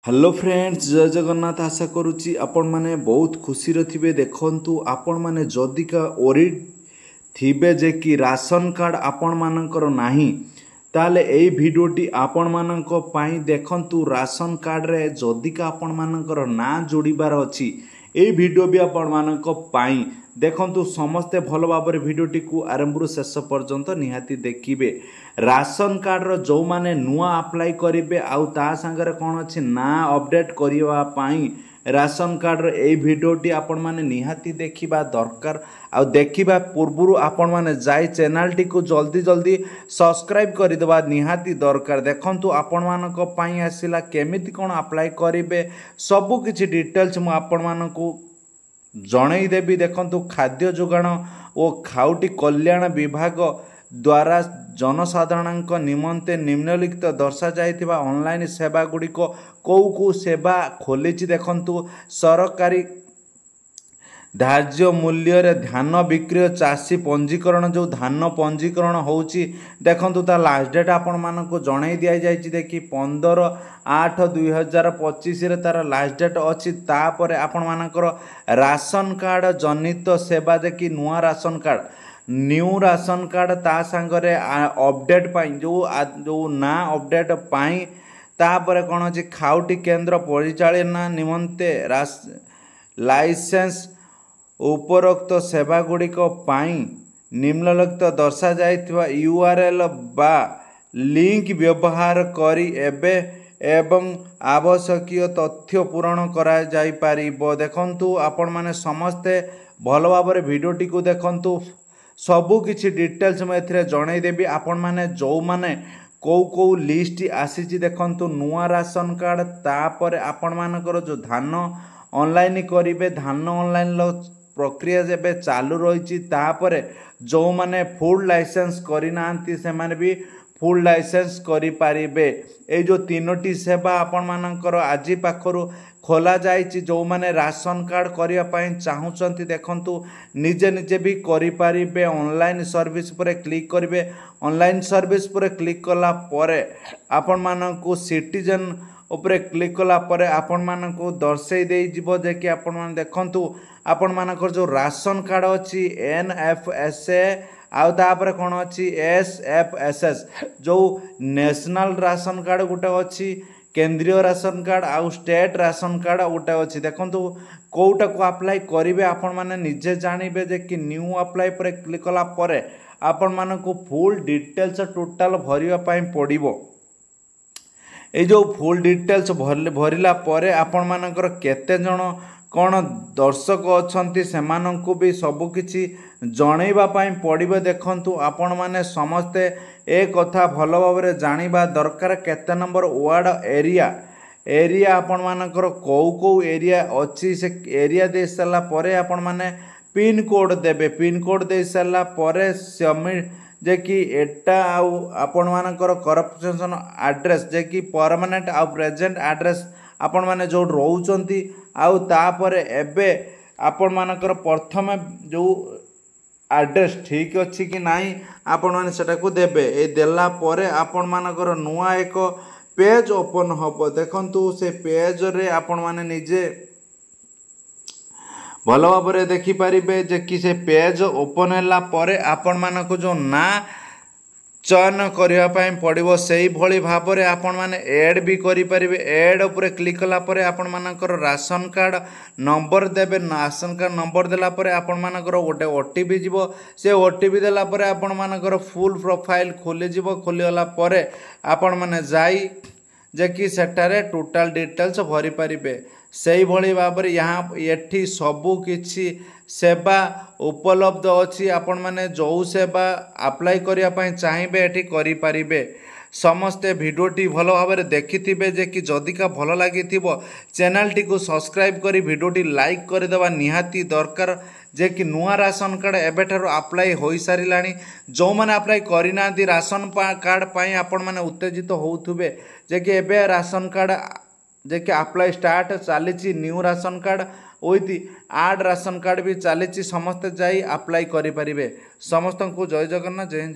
Hello friends, जय जगन्नाथ। आशा करुच्ची आपण मैंने बहुत खुशी थे। देखु आपण मैंने जदिका ओरिड थिबे जे कि राशन कार्ड आपण मानकर नाही ताले एई भिडियोटी आपण मानक पई देखंतु। राशन कार्ड रे जदिका आपण मानकर ना जोड़बार अछि एई भिडियो भी आपण मानक पई देखंतु। समस्ते भल भाव भिडियोटी को आरंभ शेष पर्यंत निहाती देखिबे। राशन कार्ड रो जो माने नुआ अप्लाई करेंगे आउ ता संगे कौन अच्छी ना अपडेट करने राशन कार्ड रो एई भिडियोटी आपण माने निहाती देखिबा दरकार। आउ देखिबा पूर्व आपण माने जाई चैनल टी को जल्दी जल्दी सब्सक्राइब कर देबा निहाती दरकार। देखंतु आपण मानक पई आसिला केमिति कोन अप्लाई करेंगे सबु किछि डिटेल्स मु आपण मानकू जणई देवी। देखंतु खाद्य जोगाण और खाउटी कल्याण विभाग द्वारा जनसाधारण निमंते निम्नलिखित दर्शा जाइथिबा ऑनलाइन सेवा गुड़िक कौ सेवा खोली। देखंतु सरकारी धार्य मूल्य रे धान विक्रय चाषी पंजीकरण जो धान पंजीकरण होउची देखंतु ता लास्ट डेट आपण मानक जणई दिया जायछि। देखि 15/8/2025 रे तार लास्ट डेट अछि। तापर आपण मानकर राशन कार्ड जनित सेवा देखि नुआ ration card new ration card ता संगरे अपडेट पाई जो ना अपडेट पाई तापर कौन अच्छी खाउटी केन्द्र परिचालना निमंते लाइसेंस उपरोक्त सेवा गुड़िक निम्नलिखित दर्शा जाइथिबा URL बा लिंक व्यवहार करी एवं आवश्यक तथ्य पूरण करा जाई पारिबो। देखंतु आपण माने समस्ते भल भाव भिडियोटी को देखंतु सबु किछि डिटेल्स में एथिरे जणई देबी। आपण माने जो माने कौ लिस्ट आसी देखंतु नुआ राशन कार्ड तापर आपण मानकर जो धान ऑनलाइन करिवे धान ऑनलाइन प्रक्रिया जेबे चालू रही तापर जो माने फुल लाइसेंस करिनांती से माने भी फुल लाइसेंस करि पारिबे। ए जो तीनोटी सेवा आपण मानकर आज पाखरु खोला जाइछि। जो माने राशन कार्ड करिया पई चाहुचंती देखंतु निजे निजे भी करि पारिबे। ऑनलाइन सर्विस पर क्लिक करिवे। ऑनलाइन सर्विस पर क्लिक कला परे आपण मानकु सिटीजन उपरे क्लिक कला परे आपण मानकु दर्शई देई जिवो जे कि आपण मान देखंतु आपण मानकर जो राशन कार्ड अछि NFSA आउ तापर कौन अच्छी SFSS जो नेशनल राशन कार्ड गोटे अच्छी केंद्रीय राशन कार्ड आउ स्टेट राशन कार्ड गोटे अच्छी। देखंतु कोटा को अप्लाई करेंगे आपण माने निजे जानबे जे कि न्यू अप्लाई पर क्लिक कला परे आपण मानकु फुल डिटेल्स टोटाल भरिया पई पड़िबो। ए जो फुल डिटेल्स भरिला परे आपण मानकर केते जण कौन दर्शक अच्छा से भी सबकिछि जनइबा पड़े। देखंतु आपण माने समस्ते एक कथा भल भाव जानिबा दरकार केते नंबर वार्ड एरिया आपण मानकर कौ एरिया अच्छी से एरिया दे सारा परे आपण माने पिन कोड देबे। पिन कोड दे सारा परे सबमिट जे कि एटा आपण मानकर करप्शन एड्रेस जे कि परमानेंट आ प्रेजेंट एड्रेस आपण माने जो रोचंती आउ तापर एबे आपण मानकर प्रथम जो एड्रेस ठीक अच्छी कि नहीं आपण माने सेटा को देबे। ए देला परे आपण मानकर नुआ एक पेज ओपन होबो। देखंतु से पेज रे आपण माने निजे भल भाव देखि पारिबे जे कि से पेज ओपन हैला परे आपण मानको जो ना चयन करिया पई पड़िबो। सेही भली भाव रे आपण माने ऐड भी करि परिबे। ऐड ऊपर क्लिक कला परे आपण मानकर राशन कार्ड नंबर देबे। राशन कार्ड नंबर देला परे आपण मानकर गोटे OTP जीवो। से OTP देला परे आपण मानकर फुल प्रोफाइल खोली जीवो। खोली गला परे आपण माने जाई जे कि सेटारे टोटल डिटेल्स भरी पारिबे। सेही भली भाव रे यहाँ एठी सबु किछि सेवा उपलब्ध अछि। आपण माने जो सेवा अप्लाई करिया पई चाहिबे एठी करि पारिबे। समस्ते भिडियोटी भल भाव देखिथिबे जे कि जदिका भल लागिथिबो चैनल टी को सब्सक्राइब करी भिडियोटी लाइक कर देबा निहाती दरकार। जे कि नुआ राशन कार्ड एबेठारो अप्लाई होई सारिलानी। जो माने अप्लाई करिना राशन कार्ड पई आपण माने उत्तेजित होउथुबे जे कि एबे राशन कार्ड जे कि अप्लाई स्टार्ट चली न्यू राशन कार्ड विथ आड राशन कार्ड भी चली। समस्ते जाई अप्लाई करि परिबे। समस्त को जय जगन्नाथ, जय हिंद।